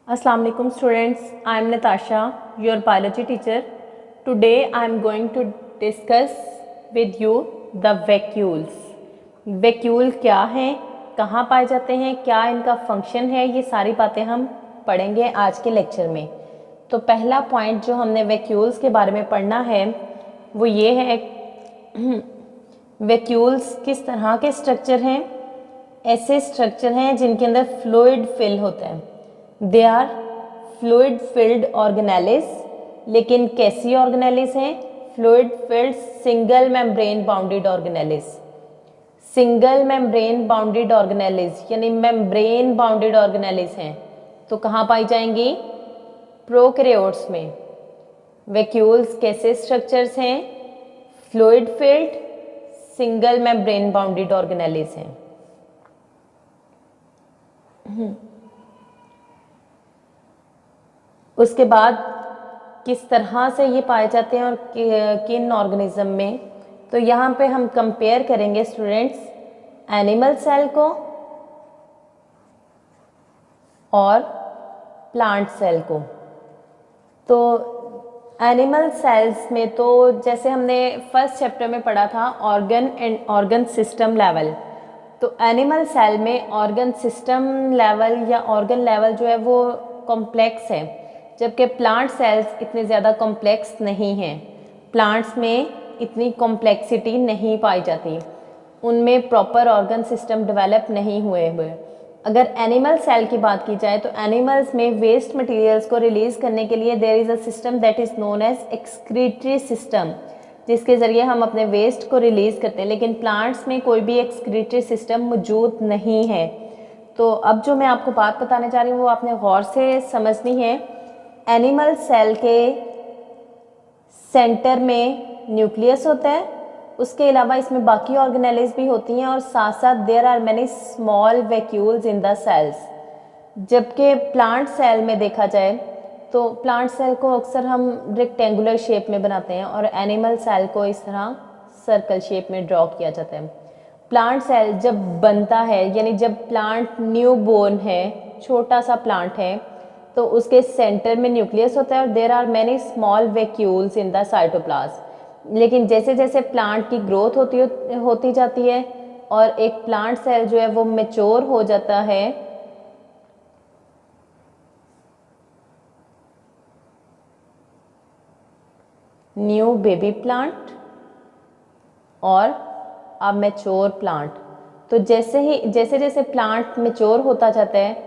Assalamu alaikum students, I am Natasha, your biology teacher. Today I am going to discuss with you the vacuoles. Vacuole क्या हैं, कहाँ पाए जाते हैं, क्या इनका फंक्शन है, ये सारी बातें हम पढ़ेंगे आज के लेक्चर में। तो पहला पॉइंट जो हमने वैक्यूल्स के बारे में पढ़ना है वो ये है, वैक्यूल्स किस तरह के स्ट्रक्चर हैं। ऐसे स्ट्रक्चर हैं जिनके अंदर फ्लूइड फिल होता है। They are fluid filled organelles. लेकिन कैसी ऑर्गेनेलिस हैं? Fluid filled single membrane bounded organelles. Single membrane bounded organelles यानी मेम्ब्रेन बाउंडेड ऑर्गेनेलिस हैं। तो कहाँ पाई जाएंगी? प्रोकैरियोट्स में। वैक्यूल्स कैसे स्ट्रक्चर्स हैं? Fluid filled single membrane bounded organelles हैं। उसके बाद किस तरह से ये पाए जाते हैं और किन ऑर्गेनिज्म में, तो यहाँ पे हम कंपेयर करेंगे स्टूडेंट्स एनिमल सेल को और प्लांट सेल को। तो एनिमल सेल्स में तो जैसे हमने फर्स्ट चैप्टर में पढ़ा था organ and organ system level, तो एनिमल सेल में ऑर्गन सिस्टम लेवल या ऑर्गन लेवल जो है वो कॉम्प्लेक्स है, जबकि प्लांट सेल्स इतने ज़्यादा कॉम्प्लेक्स नहीं हैं। प्लांट्स में इतनी कॉम्प्लेक्सिटी नहीं पाई जाती, उनमें प्रॉपर ऑर्गन सिस्टम डेवलप नहीं हुए। अगर एनिमल सेल की बात की जाए तो एनिमल्स में वेस्ट मटेरियल्स को रिलीज़ करने के लिए there is a system that is known as excretory system, जिसके ज़रिए हम अपने वेस्ट को रिलीज़ करते हैं। लेकिन प्लांट्स में कोई भी एक्सक्रीटरी सिस्टम मौजूद नहीं है। तो अब जो मैं आपको बात बताने जा रही हूँ वो आपने गौर से समझनी है। एनिमल सेल के सेंटर में न्यूक्लियस होता है, उसके अलावा इसमें बाकी ऑर्गेनेलिस भी होती हैं और साथ साथ there are many small vacuoles in the cells. जबकि प्लांट सेल में देखा जाए तो प्लांट सेल को अक्सर हम रेक्टेंगुलर शेप में बनाते हैं और एनिमल सेल को इस तरह सर्कल शेप में ड्रॉ किया जाता है। प्लांट सेल जब बनता है यानी जब प्लांट न्यू बोर्न है, छोटा सा प्लांट है, तो उसके सेंटर में न्यूक्लियस होता है और there are many small vacuoles in the cytoplasm. लेकिन जैसे जैसे प्लांट की ग्रोथ होती जाती है और एक प्लांट सेल जो है वो मैच्योर हो जाता है, न्यू बेबी प्लांट और अब मैच्योर प्लांट, तो जैसे जैसे प्लांट मैच्योर होता जाता है,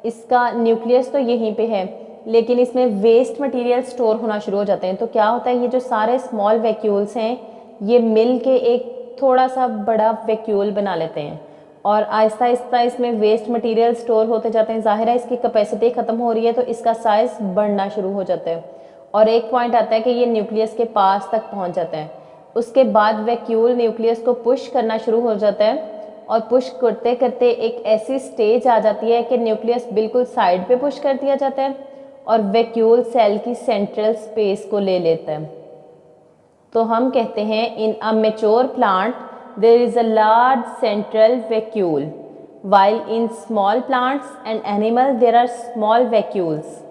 इसका न्यूक्लियस तो यहीं पे है लेकिन इसमें वेस्ट मटेरियल स्टोर होना शुरू हो जाते हैं। तो क्या होता है, ये जो सारे स्मॉल वैक्यूल्स हैं ये मिल के एक थोड़ा सा बड़ा वैक्यूल बना लेते हैं और आहिस्ता आहिस्ता इसमें वेस्ट मटेरियल स्टोर होते जाते हैं। ज़ाहिर है इसकी कैपेसिटी ख़त्म हो रही है तो इसका साइज़ बढ़ना शुरू हो जाता है और एक पॉइंट आता है कि ये न्यूक्लियस के पास तक पहुँच जाता है। उसके बाद वैक्यूल न्यूक्लियस को पुश करना शुरू हो जाता है और पुश करते करते एक ऐसी स्टेज आ जाती है कि न्यूक्लियस बिल्कुल साइड पे पुश कर दिया जाता है और वैक्यूल सेल की सेंट्रल स्पेस को ले लेता है। तो हम कहते हैं in a mature plant there is a large central vacuole, while in small plants and animal there are small vacuoles.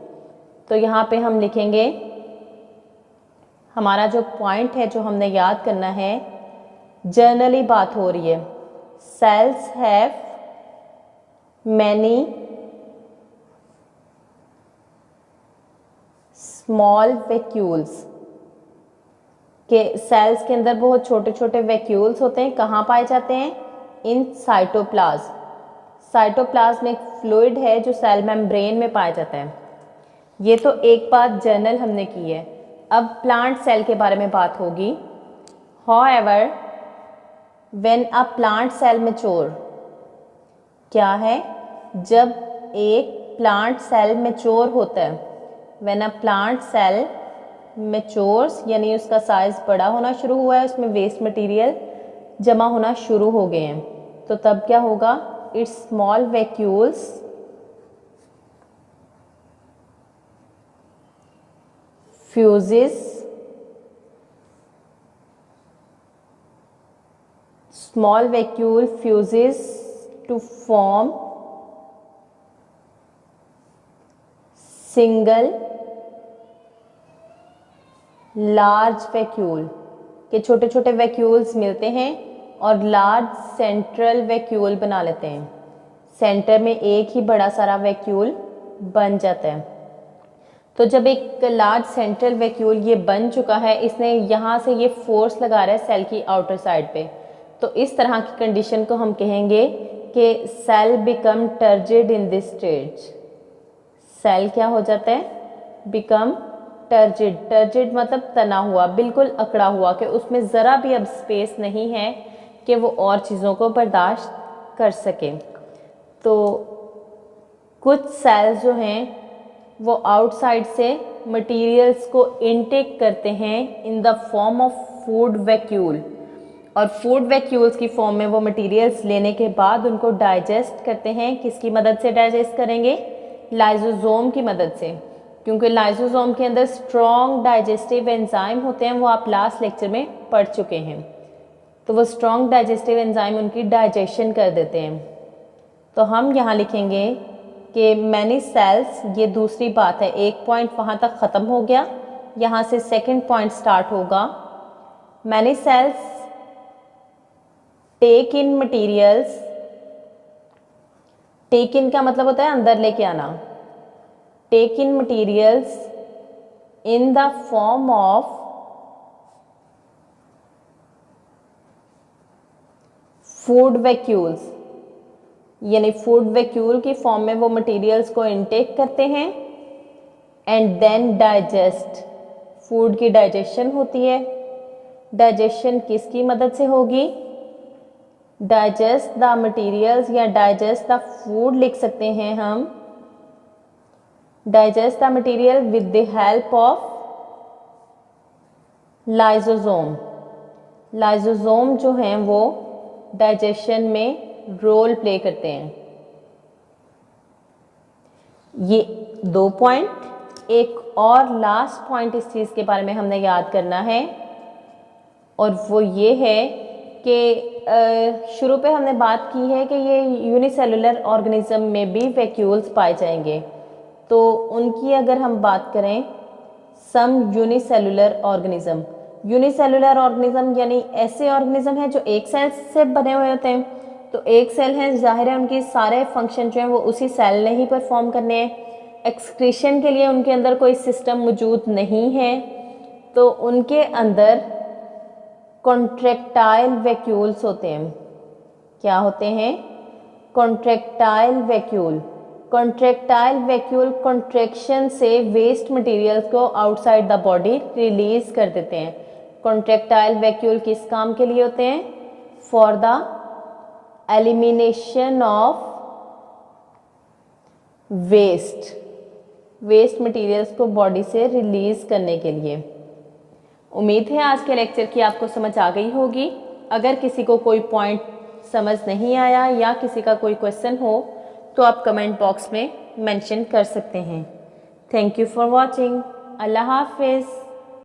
तो यहाँ पे हम लिखेंगे, हमारा जो पॉइंट है जो हमने याद करना है, जनरली बात हो रही है cells have many small vacuoles, के सेल्स के अंदर बहुत छोटे छोटे वैक्यूल्स होते हैं। कहाँ पाए जाते हैं? In cytoplasm. साइटोप्लाज्म एक फ्लूइड है जो सेल मेम्ब्रेन में पाया जाता है। ये तो एक बात जनरल हमने की है। अब प्लांट सेल के बारे में बात होगी। However, when a plant cell mature, क्या है? जब एक प्लांट सेल मैच्योर होता है, when a plant cell matures यानी उसका साइज बड़ा होना शुरू हुआ है, उसमें वेस्ट मटेरियल जमा होना शुरू हो गए हैं, तो तब क्या होगा? It's small vacuoles fuses, small vacuole fuses to form single large vacuole के छोटे छोटे वैक्यूल्स मिलते हैं और लार्ज सेंट्रल वैक्यूल बना लेते हैं। सेंटर में एक ही बड़ा सारा वैक्यूल बन जाता है। तो जब एक लार्ज सेंट्रल वैक्यूल ये बन चुका है, इसने यहाँ से ये फोर्स लगा रहा है सेल की आउटर साइड पे, तो इस तरह की कंडीशन को हम कहेंगे कि cell become turgid in this stage. Cell क्या हो जाता है? Become turgid. टर्जिड मतलब तना हुआ, बिल्कुल अकड़ा हुआ, कि उसमें ज़रा भी अब स्पेस नहीं है कि वो और चीज़ों को बर्दाश्त कर सके। तो कुछ सेल्स जो हैं वो आउटसाइड से मटेरियल्स को इनटेक करते हैं इन the form of food vacuole, और फूड वैक्यूल्स की फॉर्म में वो मटेरियल्स लेने के बाद उनको डाइजेस्ट करते हैं। किसकी मदद से डाइजेस्ट करेंगे? लाइसोसोम की मदद से, क्योंकि लाइसोसोम के अंदर स्ट्रॉन्ग डाइजेस्टिव एंजाइम होते हैं, वो आप लास्ट लेक्चर में पढ़ चुके हैं। तो वो स्ट्रॉन्ग डाइजेस्टिव एंजाइम उनकी डाइजेशन कर देते हैं। तो हम यहाँ लिखेंगे कि मैनी सेल्स, ये दूसरी बात है, एक पॉइंट वहाँ तक ख़त्म हो गया, यहाँ से सेकंड पॉइंट स्टार्ट होगा। Many cells take in materials, take in का मतलब होता है अंदर लेके आना, take in materials in the form of food vacuoles, यानी फूड वैक्यूल की फॉर्म में वो मटेरियल्स को इनटेक करते हैं एंड देन डाइजेस्ट। फूड की डाइजेशन होती है। डाइजेशन किसकी मदद से होगी? डाइजेस्ट द मटेरियल्स या डाइजेस्ट द फूड लिख सकते हैं हम। Digest the material with the help of lysosome. Lysosome जो हैं वो डाइजेशन में रोल प्ले करते हैं। ये 2 पॉइंट। एक और लास्ट पॉइंट इस चीज़ के बारे में हमने याद करना है, और वो ये है कि शुरू पे हमने बात की है कि ये यूनिसेलुलर ऑर्गेनिज्म में भी वैक्यूल्स पाए जाएंगे। तो उनकी अगर हम बात करें, सम यूनिसेलुलर ऑर्गेनिज्म, यूनिसेलुलर ऑर्गेनिज्म यानी ऐसे ऑर्गेनिज्म हैं जो एक सेल से बने हुए होते हैं। तो एक सेल है, जाहिर है उनके सारे फंक्शन जो हैं वो उसी सेल ने ही परफॉर्म करने हैं। एक्सक्रीशन के लिए उनके अंदर कोई सिस्टम मौजूद नहीं है, तो उनके अंदर कॉन्ट्रैक्टाइल वैक्यूल्स होते हैं। क्या होते हैं? Contractile vacuole. Contractile vacuole contraction से वेस्ट मटेरियल्स को आउटसाइड द बॉडी रिलीज कर देते हैं। कॉन्ट्रैक्टाइल वैक्यूल किस काम के लिए होते हैं? For the elimination of waste materials को बॉडी से रिलीज करने के लिए। उम्मीद है आज के लेक्चर की आपको समझ आ गई होगी। अगर किसी को कोई पॉइंट समझ नहीं आया या किसी का कोई क्वेश्चन हो तो आप कमेंट बॉक्स में मेंशन कर सकते हैं। Thank you for watching. Allah हाफिज़।